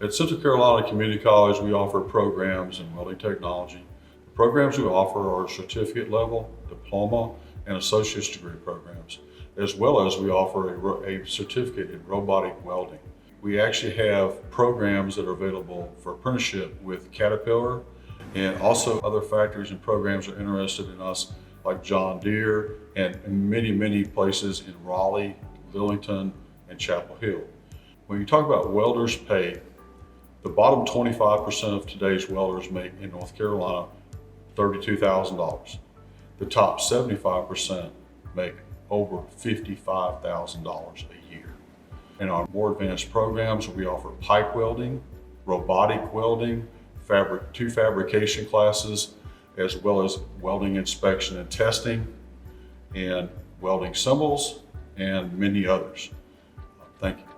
At Central Carolina Community College, we offer programs in welding technology. The programs we offer are certificate level, diploma, and associate's degree programs, as well as we offer a certificate in robotic welding. We actually have programs that are available for apprenticeship with Caterpillar, and also other factories and programs are interested in us, like John Deere and many places in Raleigh, Lillington, and Chapel Hill. When you talk about welders' pay, the bottom 25% of today's welders make in North Carolina $32,000. The top 75% make over $55,000 a year. In our more advanced programs, we offer pipe welding, robotic welding, two fabrication classes, as well as welding inspection and testing, and welding symbols, and many others. Thank you.